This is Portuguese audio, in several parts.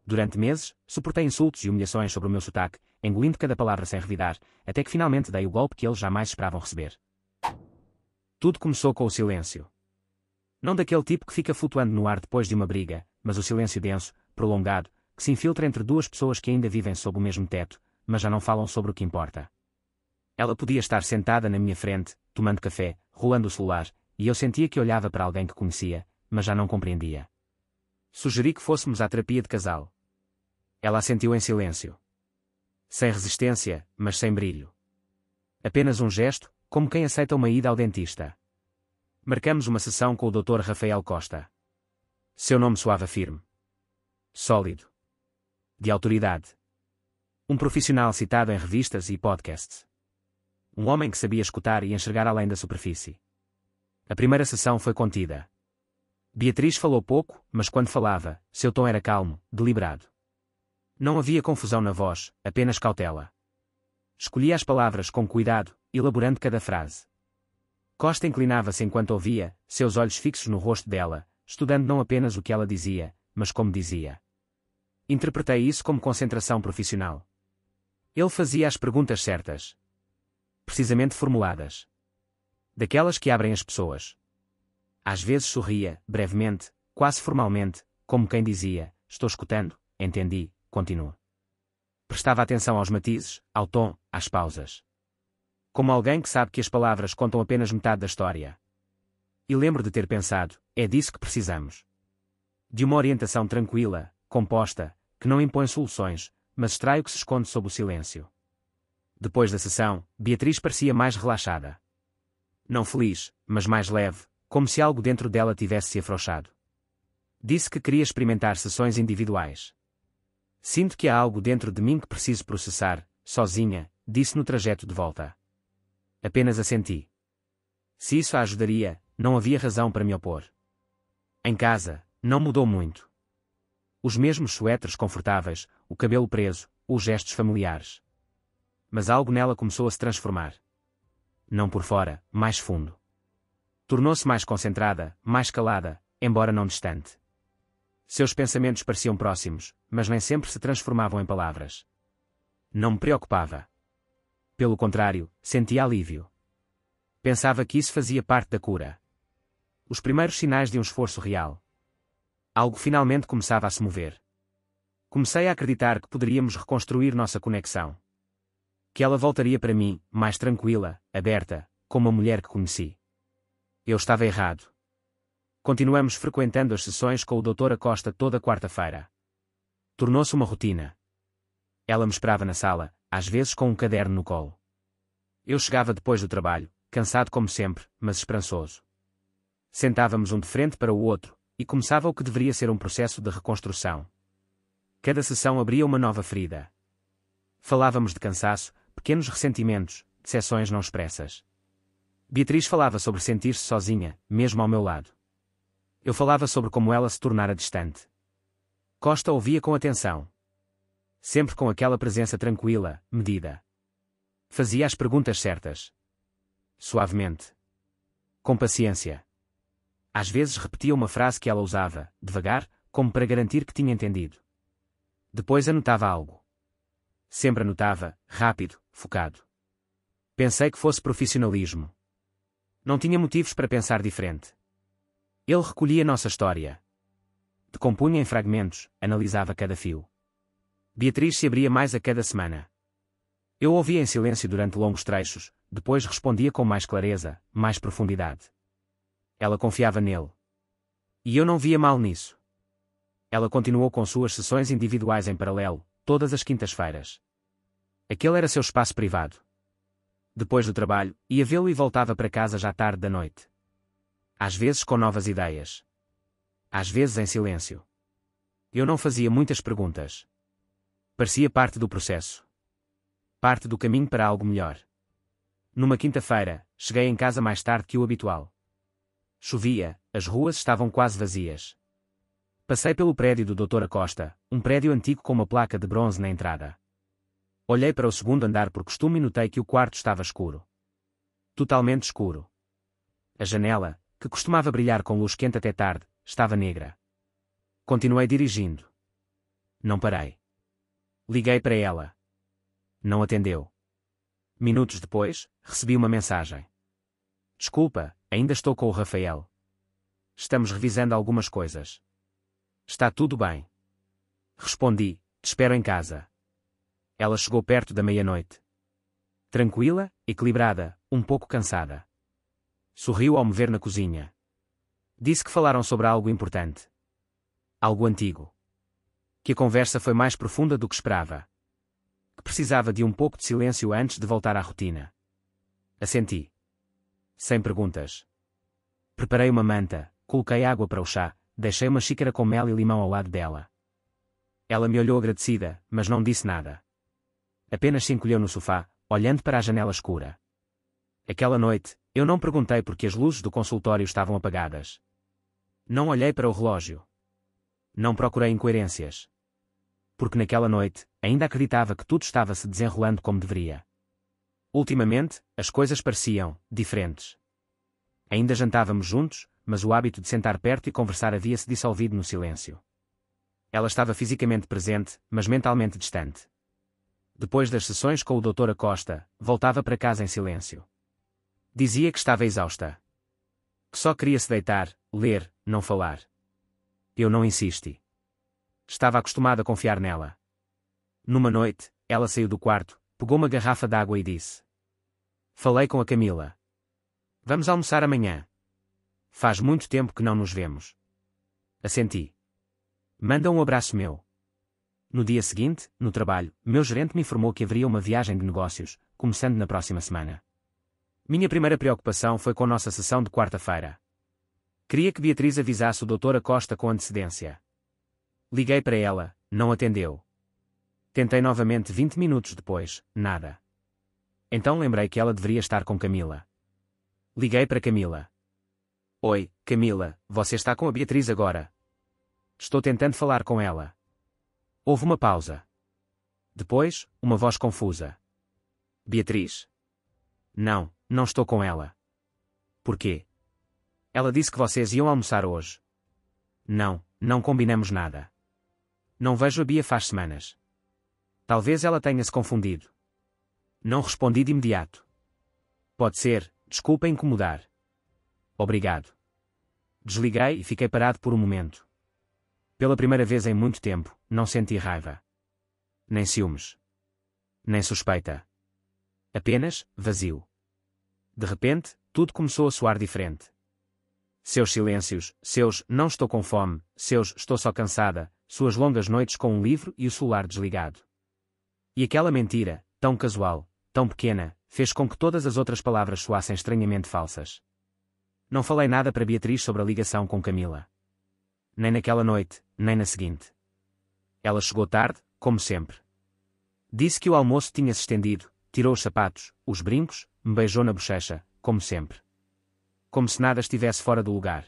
Durante meses, suportei insultos e humilhações sobre o meu sotaque, engolindo cada palavra sem revidar, até que finalmente dei o golpe que eles jamais esperavam receber. Tudo começou com o silêncio. Não daquele tipo que fica flutuando no ar depois de uma briga, mas o silêncio denso, prolongado, que se infiltra entre duas pessoas que ainda vivem sob o mesmo teto, mas já não falam sobre o que importa. Ela podia estar sentada na minha frente, tomando café, rolando o celular, e eu sentia que olhava para alguém que conhecia, mas já não compreendia. Sugeri que fôssemos à terapia de casal. Ela assentiu em silêncio. Sem resistência, mas sem brilho. Apenas um gesto, como quem aceita uma ida ao dentista. Marcamos uma sessão com o Dr. Rafael Costa. Seu nome soava firme. Sólido. De autoridade. Um profissional citado em revistas e podcasts. Um homem que sabia escutar e enxergar além da superfície. A primeira sessão foi contida. Beatriz falou pouco, mas quando falava, seu tom era calmo, deliberado. Não havia confusão na voz, apenas cautela. Escolhia as palavras com cuidado, elaborando cada frase. Costa inclinava-se enquanto ouvia, seus olhos fixos no rosto dela, estudando não apenas o que ela dizia, mas como dizia. Interpretei isso como concentração profissional. Ele fazia as perguntas certas. Precisamente formuladas. Daquelas que abrem as pessoas. Às vezes sorria, brevemente, quase formalmente, como quem dizia, estou escutando, entendi, continua. Prestava atenção aos matizes, ao tom, às pausas. Como alguém que sabe que as palavras contam apenas metade da história. E lembro de ter pensado, é disso que precisamos. De uma orientação tranquila, composta, que não impõe soluções, mas extrai o que se esconde sob o silêncio. Depois da sessão, Beatriz parecia mais relaxada. Não feliz, mas mais leve, como se algo dentro dela tivesse se afrouxado. Disse que queria experimentar sessões individuais. Sinto que há algo dentro de mim que preciso processar, sozinha, disse no trajeto de volta. Apenas assenti. Se isso a ajudaria, não havia razão para me opor. Em casa, não mudou muito. Os mesmos suéteres confortáveis, o cabelo preso, os gestos familiares. Mas algo nela começou a se transformar. Não por fora, mais fundo. Tornou-se mais concentrada, mais calada, embora não distante. Seus pensamentos pareciam próximos, mas nem sempre se transformavam em palavras. Não me preocupava. Pelo contrário, sentia alívio. Pensava que isso fazia parte da cura. Os primeiros sinais de um esforço real. Algo finalmente começava a se mover. Comecei a acreditar que poderíamos reconstruir nossa conexão. Que ela voltaria para mim, mais tranquila, aberta, como a mulher que conheci. Eu estava errado. Continuamos frequentando as sessões com o Dr. Acosta toda quarta-feira. Tornou-se uma rotina. Ela me esperava na sala, às vezes com um caderno no colo. Eu chegava depois do trabalho, cansado como sempre, mas esperançoso. Sentávamos um de frente para o outro, e começava o que deveria ser um processo de reconstrução. Cada sessão abria uma nova ferida. Falávamos de cansaço, pequenos ressentimentos, decepções não expressas. Beatriz falava sobre sentir-se sozinha, mesmo ao meu lado. Eu falava sobre como ela se tornara distante. Costa ouvia com atenção. Sempre com aquela presença tranquila, medida. Fazia as perguntas certas. Suavemente. Com paciência. Às vezes repetia uma frase que ela usava, devagar, como para garantir que tinha entendido. Depois anotava algo. Sempre anotava, rápido, focado. Pensei que fosse profissionalismo. Não tinha motivos para pensar diferente. Ele recolhia nossa história. Decompunha em fragmentos, analisava cada fio. Beatriz se abria mais a cada semana. Eu ouvia em silêncio durante longos trechos, depois respondia com mais clareza, mais profundidade. Ela confiava nele. E eu não via mal nisso. Ela continuou com suas sessões individuais em paralelo, todas as quintas-feiras. Aquele era seu espaço privado. Depois do trabalho, ia vê-lo e voltava para casa já tarde da noite. Às vezes com novas ideias. Às vezes em silêncio. Eu não fazia muitas perguntas. Parecia parte do processo. Parte do caminho para algo melhor. Numa quinta-feira, cheguei em casa mais tarde que o habitual. Chovia, as ruas estavam quase vazias. Passei pelo prédio do Dr. Acosta, um prédio antigo com uma placa de bronze na entrada. Olhei para o segundo andar por costume e notei que o quarto estava escuro. Totalmente escuro. A janela, que costumava brilhar com luz quente até tarde, estava negra. Continuei dirigindo. não parei. Liguei para ela. Não atendeu. Minutos depois, recebi uma mensagem. Desculpa, ainda estou com o Rafael. Estamos revisando algumas coisas. Está tudo bem. Respondi, te espero em casa. Ela chegou perto da meia-noite. Tranquila, equilibrada, um pouco cansada. Sorriu ao me ver na cozinha. Disse que falaram sobre algo importante. Algo antigo. Que a conversa foi mais profunda do que esperava. Que precisava de um pouco de silêncio antes de voltar à rotina. Assenti. Sem perguntas. Preparei uma manta, coloquei água para o chá, deixei uma xícara com mel e limão ao lado dela. Ela me olhou agradecida, mas não disse nada. Apenas se encolheu no sofá, olhando para a janela escura. Aquela noite, eu não perguntei por que as luzes do consultório estavam apagadas. Não olhei para o relógio. Não procurei incoerências. Porque naquela noite, ainda acreditava que tudo estava se desenrolando como deveria. Ultimamente, as coisas pareciam diferentes. Ainda jantávamos juntos, mas o hábito de sentar perto e conversar havia-se dissolvido no silêncio. Ela estava fisicamente presente, mas mentalmente distante. Depois das sessões com o Dr. Acosta, voltava para casa em silêncio. Dizia que estava exausta. Que só queria se deitar, ler, não falar. Eu não insisti. Estava acostumado a confiar nela. Numa noite, ela saiu do quarto, pegou uma garrafa d'água e disse: Falei com a Camila. Vamos almoçar amanhã. Faz muito tempo que não nos vemos. Assenti. Manda um abraço meu. No dia seguinte, no trabalho, meu gerente me informou que haveria uma viagem de negócios, começando na próxima semana. Minha primeira preocupação foi com nossa sessão de quarta-feira. Queria que Beatriz avisasse o Dr. Acosta com antecedência. Liguei para ela, não atendeu. Tentei novamente 20 minutos depois, nada. Então lembrei que ela deveria estar com Camila. Liguei para Camila. Oi, Camila, você está com a Beatriz agora? Estou tentando falar com ela. Houve uma pausa. Depois, uma voz confusa. Beatriz. Não, não estou com ela. Por quê? Ela disse que vocês iam almoçar hoje. Não, não combinamos nada. Não vejo a Bia faz semanas. Talvez ela tenha se confundido. Não respondi de imediato. Pode ser, desculpa incomodar. Obrigado. Desliguei e fiquei parado por um momento. Pela primeira vez em muito tempo, não senti raiva. Nem ciúmes. Nem suspeita. Apenas, vazio. De repente, tudo começou a soar diferente. Seus silêncios, seus não estou com fome, seus estou só cansada, suas longas noites com um livro e o celular desligado. E aquela mentira, tão casual, tão pequena, fez com que todas as outras palavras soassem estranhamente falsas. Não falei nada para Beatriz sobre a ligação com Camila. Nem naquela noite, nem na seguinte. Ela chegou tarde, como sempre. Disse que o almoço tinha se estendido, tirou os sapatos, os brincos, me beijou na bochecha, como sempre. Como se nada estivesse fora do lugar.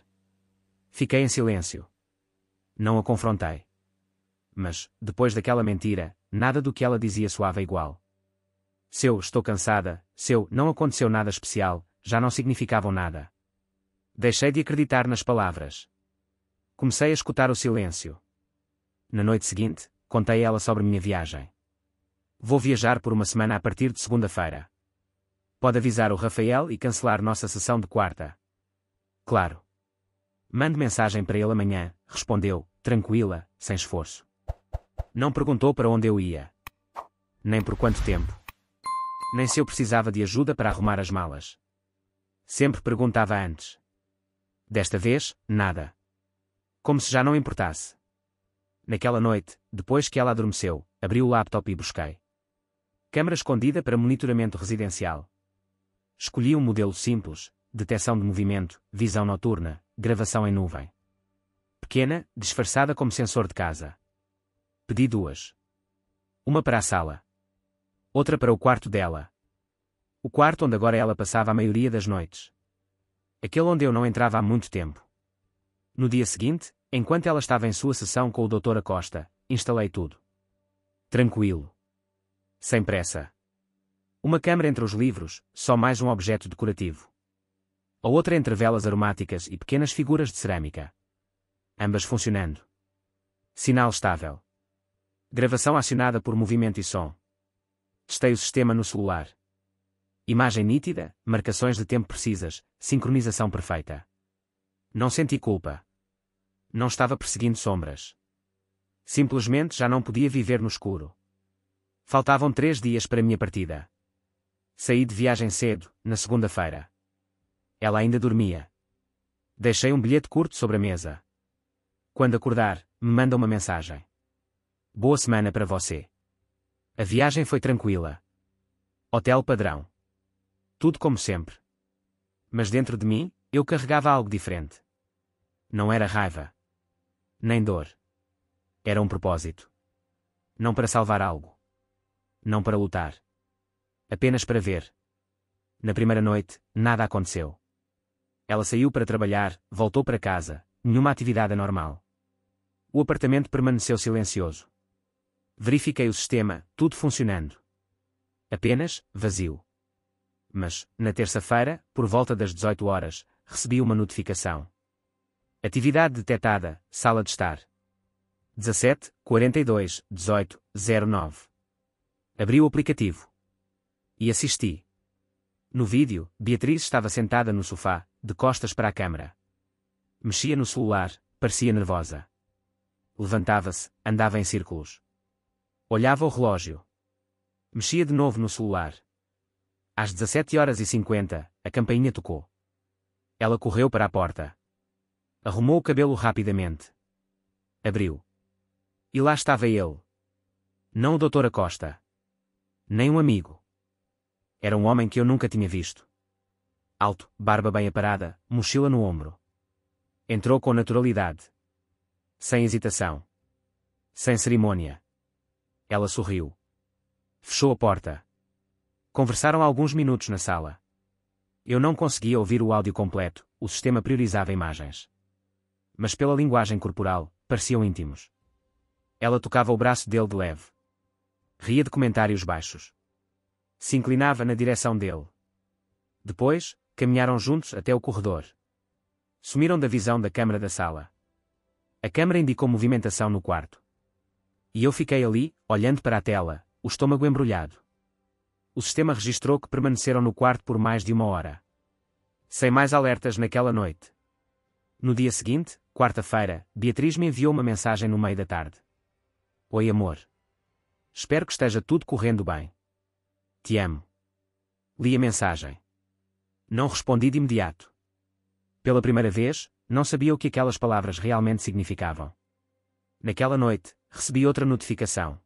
Fiquei em silêncio. Não a confrontei. Mas, depois daquela mentira, nada do que ela dizia soava igual. Se eu estou cansada, se eu não aconteceu nada especial, já não significavam nada. Deixei de acreditar nas palavras. Comecei a escutar o silêncio. Na noite seguinte, contei a ela sobre minha viagem. Vou viajar por uma semana a partir de segunda-feira. Pode avisar o Rafael e cancelar nossa sessão de quarta. Claro. Mande mensagem para ele amanhã, respondeu, tranquila, sem esforço. Não perguntou para onde eu ia. Nem por quanto tempo. Nem se eu precisava de ajuda para arrumar as malas. Sempre perguntava antes. Desta vez, nada. Como se já não importasse. Naquela noite, depois que ela adormeceu, abri o laptop e busquei. Câmara escondida para monitoramento residencial. Escolhi um modelo simples, detecção de movimento, visão noturna, gravação em nuvem. Pequena, disfarçada como sensor de casa. Pedi 2. Uma para a sala. Outra para o quarto dela. O quarto onde agora ela passava a maioria das noites. Aquele onde eu não entrava há muito tempo. No dia seguinte, enquanto ela estava em sua sessão com o Dr. Acosta, instalei tudo. Tranquilo. Sem pressa. Uma câmara entre os livros, só mais um objeto decorativo. A outra entre velas aromáticas e pequenas figuras de cerâmica. Ambas funcionando. Sinal estável. Gravação acionada por movimento e som. Testei o sistema no celular. Imagem nítida, marcações de tempo precisas, sincronização perfeita. Não senti culpa. Não estava perseguindo sombras. Simplesmente já não podia viver no escuro. Faltavam 3 dias para minha partida. Saí de viagem cedo, na segunda-feira. Ela ainda dormia. Deixei um bilhete curto sobre a mesa. Quando acordar, me manda uma mensagem. Boa semana para você. A viagem foi tranquila. Hotel padrão. Tudo como sempre. Mas dentro de mim, eu carregava algo diferente. Não era raiva. Nem dor. Era um propósito. Não para salvar algo. Não para lutar. Apenas para ver. Na primeira noite, nada aconteceu. Ela saiu para trabalhar, voltou para casa, nenhuma atividade anormal. O apartamento permaneceu silencioso. Verifiquei o sistema, tudo funcionando. Apenas, vazio. Mas, na terça-feira, por volta das 18 horas, recebi uma notificação. Atividade detectada, sala de estar. 17, 42, 18, 09. Abri o aplicativo. E assisti. No vídeo, Beatriz estava sentada no sofá, de costas para a câmara. Mexia no celular, parecia nervosa. Levantava-se, andava em círculos. Olhava o relógio. Mexia de novo no celular. Às 17h50, a campainha tocou. Ela correu para a porta. Arrumou o cabelo rapidamente. Abriu. E lá estava ele. Não o Dr. Acosta. Nem um amigo. Era um homem que eu nunca tinha visto. Alto, barba bem aparada, mochila no ombro. Entrou com naturalidade. Sem hesitação. Sem cerimônia. Ela sorriu. Fechou a porta. Conversaram alguns minutos na sala. Eu não conseguia ouvir o áudio completo, o sistema priorizava imagens. Mas pela linguagem corporal, pareciam íntimos. Ela tocava o braço dele de leve. Ria de comentários baixos. Se inclinava na direção dele. Depois, caminharam juntos até o corredor. Sumiram da visão da câmara da sala. A câmara indicou movimentação no quarto. E eu fiquei ali, olhando para a tela, o estômago embrulhado. O sistema registrou que permaneceram no quarto por mais de 1 hora. Sem mais alertas naquela noite. No dia seguinte, quarta-feira, Beatriz me enviou uma mensagem no meio da tarde. Oi, amor. Espero que esteja tudo correndo bem. Te amo. Li a mensagem. Não respondi de imediato. Pela primeira vez, não sabia o que aquelas palavras realmente significavam. Naquela noite, recebi outra notificação.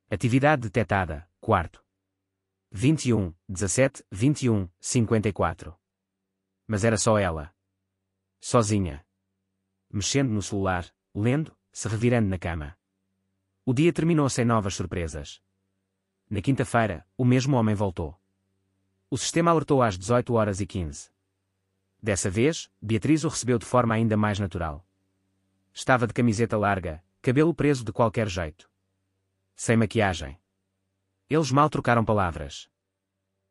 Atividade detectada, quarto. 21, 17, 21, 54. Mas era só ela. Sozinha. Mexendo no celular, lendo, se revirando na cama. O dia terminou sem novas surpresas. Na quinta-feira, o mesmo homem voltou. O sistema alertou às 18h15. Dessa vez, Beatriz o recebeu de forma ainda mais natural. Estava de camiseta larga, cabelo preso de qualquer jeito. Sem maquiagem. Eles mal trocaram palavras.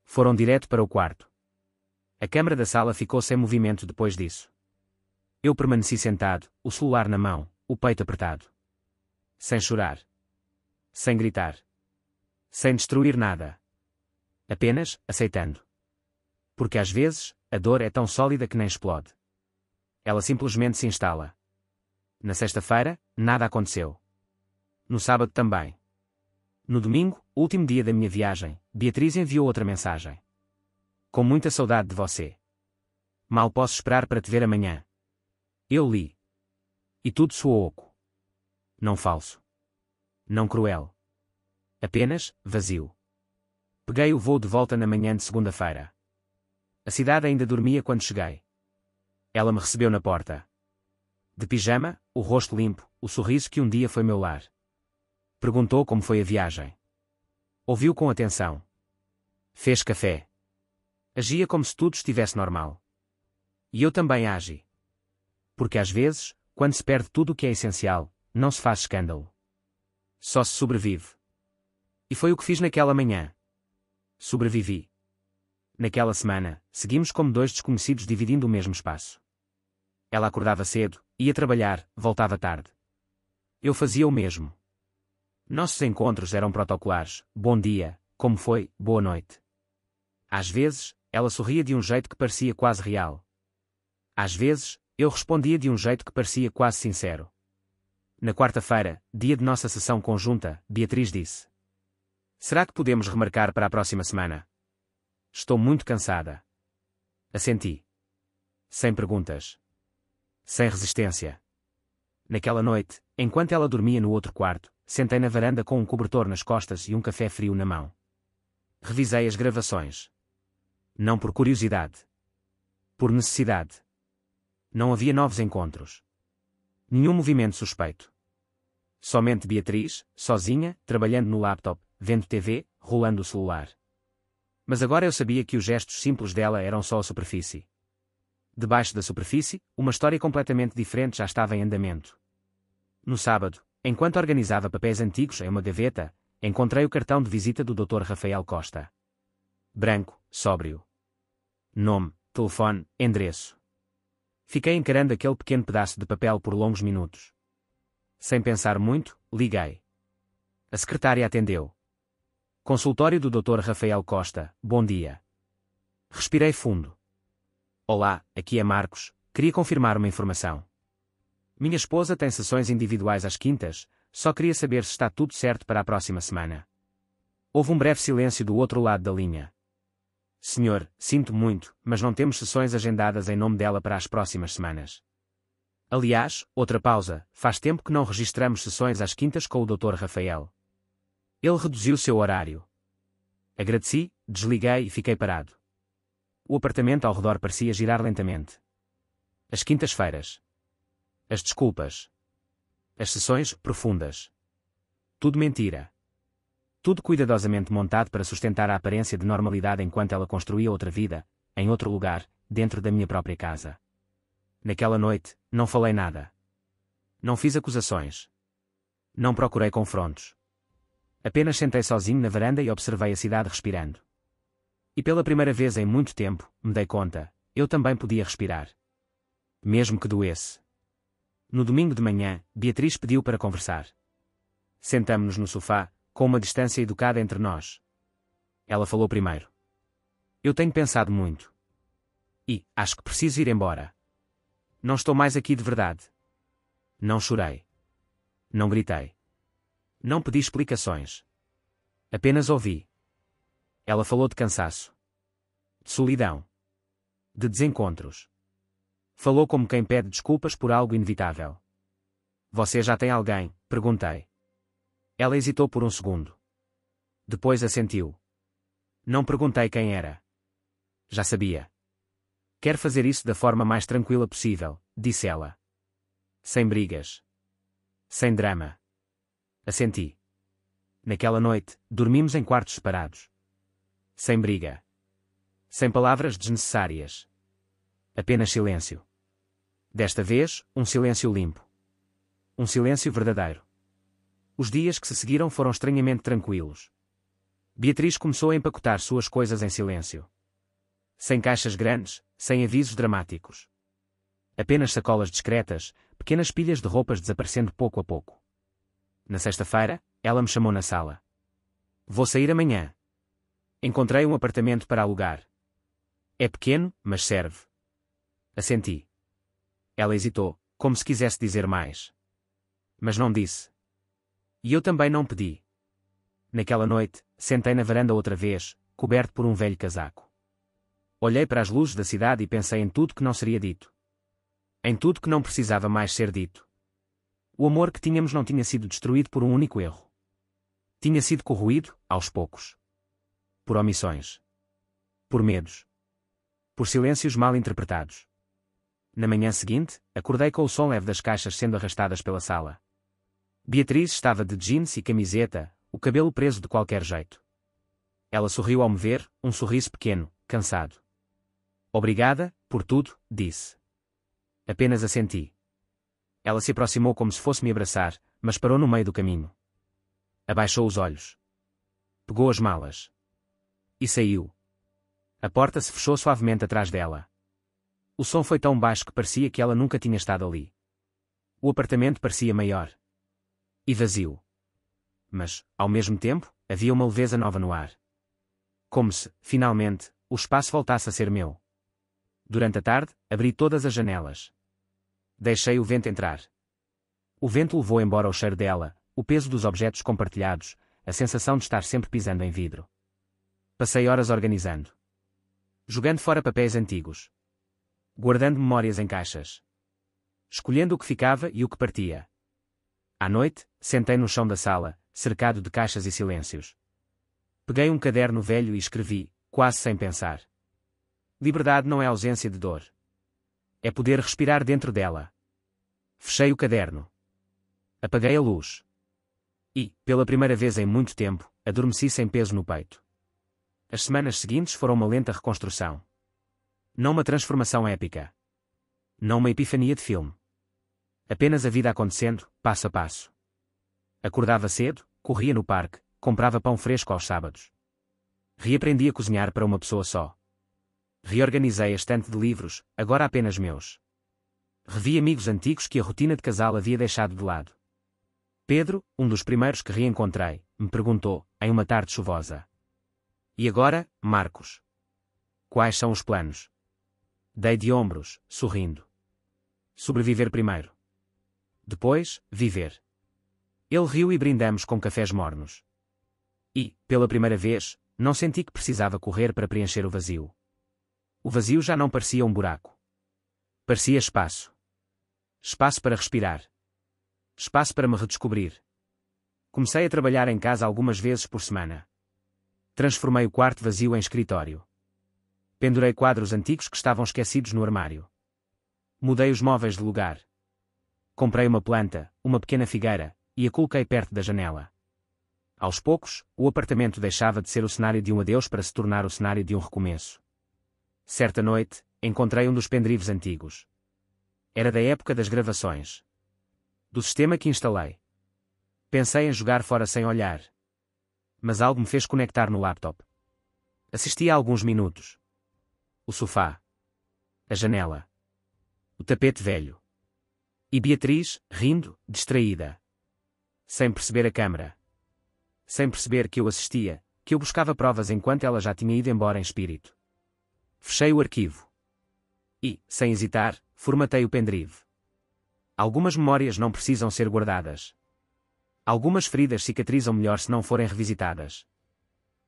Foram direto para o quarto. A câmara da sala ficou sem movimento depois disso. Eu permaneci sentado, o celular na mão, o peito apertado. Sem chorar. Sem gritar. Sem destruir nada. Apenas, aceitando. Porque às vezes, a dor é tão sólida que nem explode. Ela simplesmente se instala. Na sexta-feira, nada aconteceu. No sábado também. No domingo, último dia da minha viagem, Beatriz enviou outra mensagem. Com muita saudade de você. Mal posso esperar para te ver amanhã. Eu li. E tudo soou oco. Não falso. Não cruel. Apenas, vazio. Peguei o voo de volta na manhã de segunda-feira. A cidade ainda dormia quando cheguei. Ela me recebeu na porta. De pijama, o rosto limpo, o sorriso que um dia foi meu lar. Perguntou como foi a viagem. Ouviu com atenção. Fez café. Agia como se tudo estivesse normal. E eu também agi. Porque às vezes, quando se perde tudo o que é essencial, não se faz escândalo. Só se sobrevive. E foi o que fiz naquela manhã. Sobrevivi. Naquela semana, seguimos como 2 desconhecidos dividindo o mesmo espaço. Ela acordava cedo, ia trabalhar, voltava tarde. Eu fazia o mesmo. Nossos encontros eram protocolares: bom dia, como foi, boa noite. Às vezes, ela sorria de um jeito que parecia quase real. Às vezes, eu respondia de um jeito que parecia quase sincero. Na quarta-feira, dia de nossa sessão conjunta, Beatriz disse: será que podemos remarcar para a próxima semana? Estou muito cansada. Assenti. Sem perguntas. Sem resistência. Naquela noite, enquanto ela dormia no outro quarto, sentei na varanda com um cobertor nas costas e um café frio na mão. Revisei as gravações. Não por curiosidade. Por necessidade. Não havia novos encontros. Nenhum movimento suspeito. Somente Beatriz, sozinha, trabalhando no laptop, vendo TV, rolando o celular. Mas agora eu sabia que os gestos simples dela eram só a superfície. Debaixo da superfície, uma história completamente diferente já estava em andamento. No sábado, enquanto organizava papéis antigos em uma gaveta, encontrei o cartão de visita do Dr. Rafael Costa. Branco, sóbrio. Nome, telefone, endereço. Fiquei encarando aquele pequeno pedaço de papel por longos minutos. Sem pensar muito, liguei. A secretária atendeu. Consultório do Dr. Rafael Costa, bom dia. Respirei fundo. Olá, aqui é Marcos, queria confirmar uma informação. Minha esposa tem sessões individuais às quintas, só queria saber se está tudo certo para a próxima semana. Houve um breve silêncio do outro lado da linha. Senhor, sinto muito, mas não temos sessões agendadas em nome dela para as próximas semanas. Aliás, outra pausa, faz tempo que não registramos sessões às quintas com o Dr. Rafael. Ele reduziu seu horário. Agradeci, desliguei e fiquei parado. O apartamento ao redor parecia girar lentamente. As quintas-feiras. As desculpas. As sessões profundas. Tudo mentira. Tudo cuidadosamente montado para sustentar a aparência de normalidade enquanto ela construía outra vida, em outro lugar, dentro da minha própria casa. Naquela noite, não falei nada. Não fiz acusações. Não procurei confrontos. Apenas sentei sozinho na varanda e observei a cidade respirando. E pela primeira vez em muito tempo, me dei conta, eu também podia respirar. Mesmo que doesse. No domingo de manhã, Beatriz pediu para conversar. Sentamo-nos no sofá, com uma distância educada entre nós. Ela falou primeiro. Eu tenho pensado muito. E, acho que preciso ir embora. Não estou mais aqui de verdade. Não chorei. Não gritei. Não pedi explicações. Apenas ouvi. Ela falou de cansaço. De solidão. De desencontros. Falou como quem pede desculpas por algo inevitável. Você já tem alguém? Perguntei. Ela hesitou por um segundo. Depois assentiu. Não perguntei quem era. Já sabia. Quero fazer isso da forma mais tranquila possível, disse ela. Sem brigas. Sem drama. Assenti. Naquela noite, dormimos em quartos separados. Sem briga. Sem palavras desnecessárias. Apenas silêncio. Desta vez, um silêncio limpo. Um silêncio verdadeiro. Os dias que se seguiram foram estranhamente tranquilos. Beatriz começou a empacotar suas coisas em silêncio. Sem caixas grandes, sem avisos dramáticos. Apenas sacolas discretas, pequenas pilhas de roupas desaparecendo pouco a pouco. Na sexta-feira, ela me chamou na sala. Vou sair amanhã. Encontrei um apartamento para alugar. É pequeno, mas serve. Assenti. Ela hesitou, como se quisesse dizer mais. Mas não disse. E eu também não pedi. Naquela noite, sentei na varanda outra vez, coberto por um velho casaco. Olhei para as luzes da cidade e pensei em tudo que não seria dito. Em tudo que não precisava mais ser dito. O amor que tínhamos não tinha sido destruído por um único erro. Tinha sido corroído, aos poucos. Por omissões. Por medos. Por silêncios mal interpretados. Na manhã seguinte, acordei com o som leve das caixas sendo arrastadas pela sala. Beatriz estava de jeans e camiseta, o cabelo preso de qualquer jeito. Ela sorriu ao me ver, um sorriso pequeno, cansado. Obrigada, por tudo, disse. Apenas assenti. Ela se aproximou como se fosse me abraçar, mas parou no meio do caminho. Abaixou os olhos. Pegou as malas. E saiu. A porta se fechou suavemente atrás dela. O som foi tão baixo que parecia que ela nunca tinha estado ali. O apartamento parecia maior. E vazio. mas, ao mesmo tempo, havia uma leveza nova no ar. Como se, finalmente, o espaço voltasse a ser meu. Durante a tarde, abri todas as janelas. Deixei o vento entrar. O vento levou embora o cheiro dela, o peso dos objetos compartilhados, a sensação de estar sempre pisando em vidro. Passei horas organizando. Jogando fora papéis antigos. Guardando memórias em caixas. Escolhendo o que ficava e o que partia. À noite, sentei no chão da sala, cercado de caixas e silêncios. Peguei um caderno velho e escrevi, quase sem pensar. Liberdade não é ausência de dor. É poder respirar dentro dela. Fechei o caderno. Apaguei a luz. E, pela primeira vez em muito tempo, adormeci sem peso no peito. As semanas seguintes foram uma lenta reconstrução. Não uma transformação épica. Não uma epifania de filme. Apenas a vida acontecendo, passo a passo. Acordava cedo, corria no parque, comprava pão fresco aos sábados. Reaprendi a cozinhar para uma pessoa só. Reorganizei a estante de livros, agora apenas meus. Revi amigos antigos que a rotina de casal havia deixado de lado. Pedro, um dos primeiros que reencontrei, me perguntou, em uma tarde chuvosa. E agora, Marcos? Quais são os planos? Dei de ombros, sorrindo. Sobreviver primeiro. Depois, viver. Ele riu e brindamos com cafés mornos. E, pela primeira vez, não senti que precisava correr para preencher o vazio. O vazio já não parecia um buraco. Parecia espaço. Espaço para respirar. Espaço para me redescobrir. Comecei a trabalhar em casa algumas vezes por semana. Transformei o quarto vazio em escritório. Pendurei quadros antigos que estavam esquecidos no armário. Mudei os móveis de lugar. Comprei uma planta, uma pequena figueira, e a coloquei perto da janela. Aos poucos, o apartamento deixava de ser o cenário de um adeus para se tornar o cenário de um recomeço. Certa noite, encontrei um dos pendrives antigos. Era da época das gravações. Do sistema que instalei. Pensei em jogar fora sem olhar. Mas algo me fez conectar no laptop. Assisti a alguns minutos. O sofá. A janela. O tapete velho. E Beatriz, rindo, distraída. Sem perceber a câmara. Sem perceber que eu assistia, que eu buscava provas enquanto ela já tinha ido embora em espírito. Fechei o arquivo. E, sem hesitar, formatei o pendrive. Algumas memórias não precisam ser guardadas. Algumas feridas cicatrizam melhor se não forem revisitadas.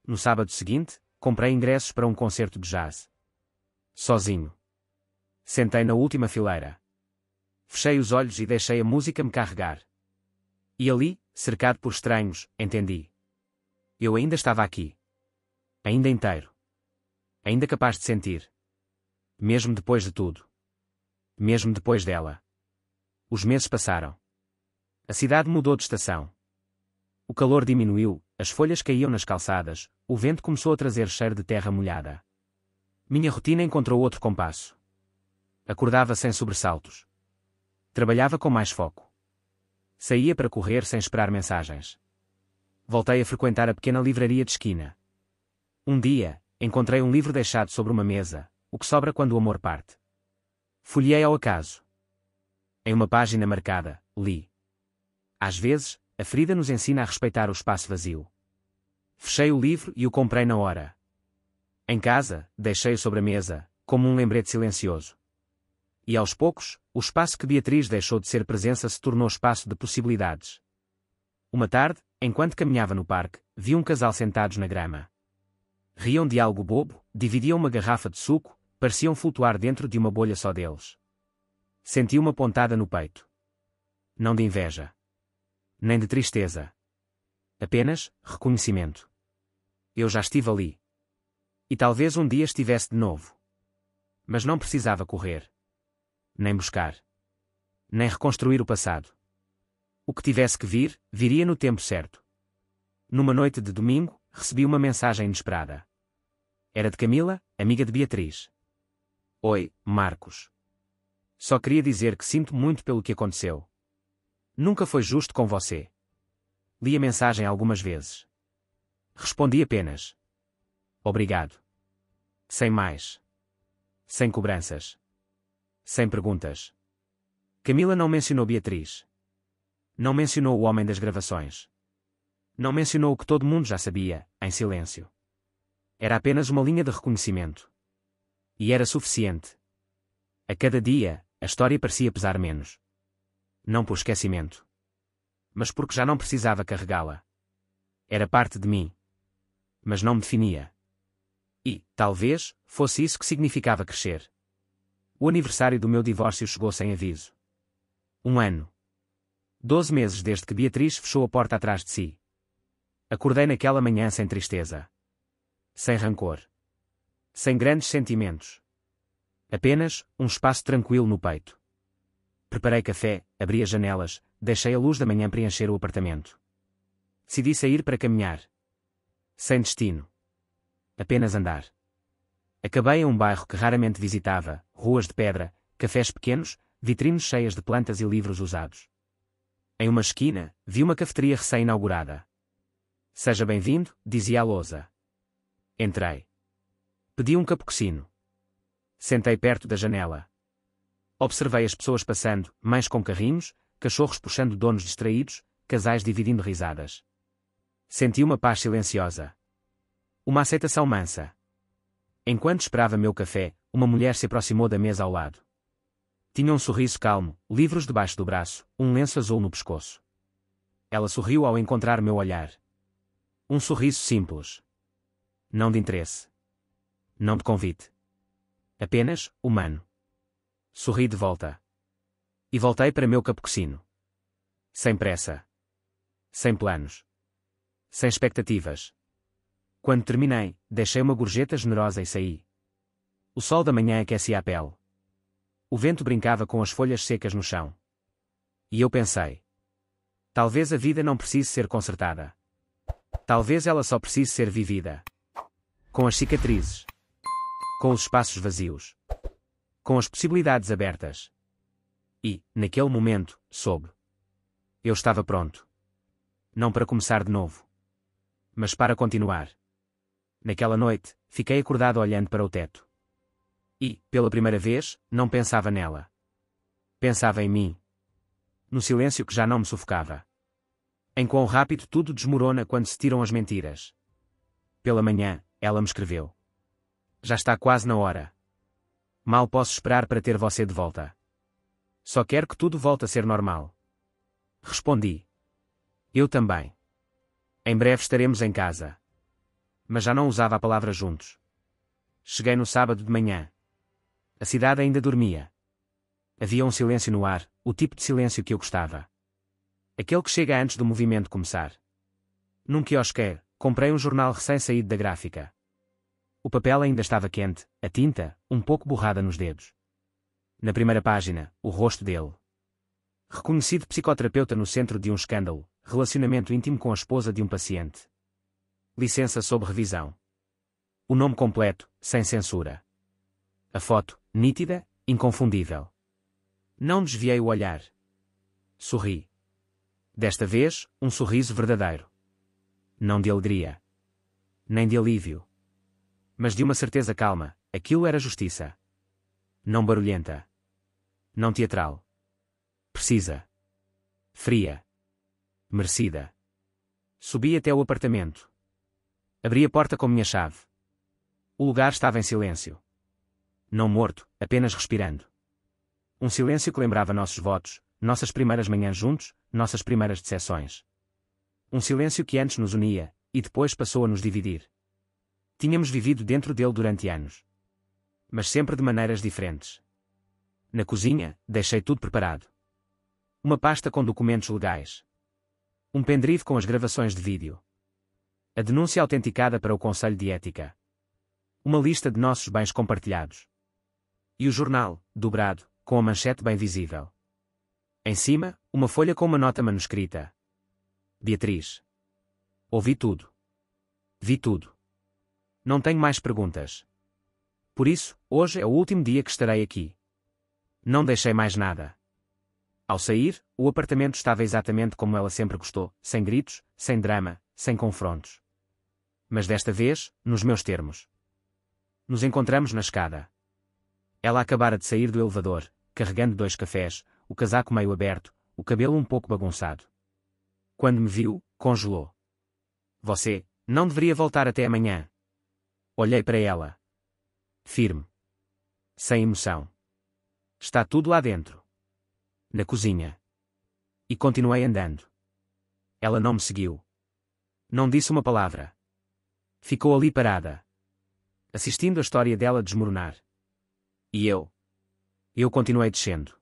No sábado seguinte, comprei ingressos para um concerto de jazz. Sozinho. Sentei na última fileira. Fechei os olhos e deixei a música me carregar. E ali, cercado por estranhos, entendi. Eu ainda estava aqui. Ainda inteiro. Ainda capaz de sentir. Mesmo depois de tudo. Mesmo depois dela. Os meses passaram. A cidade mudou de estação. O calor diminuiu, as folhas caíam nas calçadas, o vento começou a trazer cheiro de terra molhada. Minha rotina encontrou outro compasso. Acordava sem sobressaltos. Trabalhava com mais foco. Saía para correr sem esperar mensagens. Voltei a frequentar a pequena livraria de esquina. Um dia, encontrei um livro deixado sobre uma mesa, O que sobra quando o amor parte. Folhei ao acaso. Em uma página marcada, li. Às vezes, a ferida nos ensina a respeitar o espaço vazio. Fechei o livro e o comprei na hora. Em casa, deixei-o sobre a mesa, como um lembrete silencioso. E aos poucos, o espaço que Beatriz deixou de ser presença se tornou espaço de possibilidades. Uma tarde, enquanto caminhava no parque, vi um casal sentados na grama. Riam de algo bobo, dividiam uma garrafa de suco, pareciam flutuar dentro de uma bolha só deles. Senti uma pontada no peito. Não de inveja. Nem de tristeza. Apenas, reconhecimento. Eu já estive ali. E talvez um dia estivesse de novo. Mas não precisava correr. Nem buscar. Nem reconstruir o passado. O que tivesse que vir, viria no tempo certo. Numa noite de domingo, recebi uma mensagem inesperada. Era de Camila, amiga de Beatriz. Oi, Marcos. Só queria dizer que sinto muito pelo que aconteceu. Nunca foi justo com você. Li a mensagem algumas vezes. Respondi apenas. Obrigado. Sem mais. Sem cobranças. Sem perguntas. Camila não mencionou Beatriz. Não mencionou o homem das gravações. Não mencionou o que todo mundo já sabia, em silêncio. Era apenas uma linha de reconhecimento. E era suficiente. A cada dia, a história parecia pesar menos. Não por esquecimento. Mas porque já não precisava carregá-la. Era parte de mim. Mas não me definia. E, talvez, fosse isso que significava crescer. O aniversário do meu divórcio chegou sem aviso. 1 ano. 12 meses desde que Beatriz fechou a porta atrás de si. Acordei naquela manhã sem tristeza. Sem rancor. Sem grandes sentimentos. Apenas um espaço tranquilo no peito. Preparei café, abri as janelas, deixei a luz da manhã preencher o apartamento. Decidi sair para caminhar. Sem destino. Apenas andar. Acabei em um bairro que raramente visitava, ruas de pedra, cafés pequenos, vitrines cheias de plantas e livros usados. Em uma esquina, vi uma cafeteria recém-inaugurada. Seja bem-vindo, dizia a lousa. Entrei. Pedi um cappuccino. Sentei perto da janela. Observei as pessoas passando, mães com carrinhos, cachorros puxando donos distraídos, casais dividindo risadas. Senti uma paz silenciosa. Uma aceitação mansa. Enquanto esperava meu café, uma mulher se aproximou da mesa ao lado. Tinha um sorriso calmo, livros debaixo do braço, um lenço azul no pescoço. Ela sorriu ao encontrar meu olhar. Um sorriso simples. Não de interesse. Não de convite. Apenas, humano. Sorri de volta. E voltei para meu cappuccino. Sem pressa. Sem planos. Sem expectativas. Quando terminei, deixei uma gorjeta generosa e saí. O sol da manhã aquecia a pele. O vento brincava com as folhas secas no chão. E eu pensei. Talvez a vida não precise ser consertada. Talvez ela só precise ser vivida. Com as cicatrizes. Com os espaços vazios. Com as possibilidades abertas. E, naquele momento, soube. Eu estava pronto. Não para começar de novo. Mas para continuar. Naquela noite, fiquei acordado olhando para o teto. E, pela primeira vez, não pensava nela. Pensava em mim. No silêncio que já não me sufocava. Em quão rápido tudo desmorona quando se tiram as mentiras. Pela manhã, ela me escreveu. Já está quase na hora. Mal posso esperar para ter você de volta. Só quero que tudo volte a ser normal. Respondi. Eu também. Em breve estaremos em casa. Mas já não usava a palavra juntos. Cheguei no sábado de manhã. A cidade ainda dormia. Havia um silêncio no ar, o tipo de silêncio que eu gostava. Aquele que chega antes do movimento começar. Num quiosque, comprei um jornal recém-saído da gráfica. O papel ainda estava quente, a tinta, um pouco borrada nos dedos. Na primeira página, o rosto dele. Reconhecido psicoterapeuta no centro de um escândalo, relacionamento íntimo com a esposa de um paciente. Licença sob revisão. O nome completo, sem censura. A foto, nítida, inconfundível. Não desviei o olhar. Sorri. Desta vez, um sorriso verdadeiro. Não de alegria. Nem de alívio. Mas de uma certeza calma, aquilo era justiça. Não barulhenta. Não teatral. Precisa. Fria. Merecida. Subi até o apartamento. Abri a porta com minha chave. O lugar estava em silêncio. Não morto, apenas respirando. Um silêncio que lembrava nossos votos, nossas primeiras manhãs juntos, nossas primeiras decepções. Um silêncio que antes nos unia, e depois passou a nos dividir. Tínhamos vivido dentro dele durante anos. Mas sempre de maneiras diferentes. Na cozinha, deixei tudo preparado. Uma pasta com documentos legais. Um pendrive com as gravações de vídeo. A denúncia autenticada para o Conselho de Ética. Uma lista de nossos bens compartilhados. E o jornal, dobrado, com a manchete bem visível. Em cima, uma folha com uma nota manuscrita. Beatriz. Ouvi tudo. Vi tudo. Não tenho mais perguntas. Por isso, hoje é o último dia que estarei aqui. Não deixei mais nada. Ao sair, o apartamento estava exatamente como ela sempre gostou, sem gritos, sem drama, sem confrontos. Mas desta vez, nos meus termos. Nos encontramos na escada. Ela acabara de sair do elevador, carregando 2 cafés, o casaco meio aberto, o cabelo um pouco bagunçado. Quando me viu, congelou. Você não deveria voltar até amanhã. Olhei para ela. Firme. Sem emoção. Está tudo lá dentro. Na cozinha. E continuei andando. Ela não me seguiu. Não disse uma palavra. Ficou ali parada, assistindo a história dela desmoronar. E eu continuei descendo.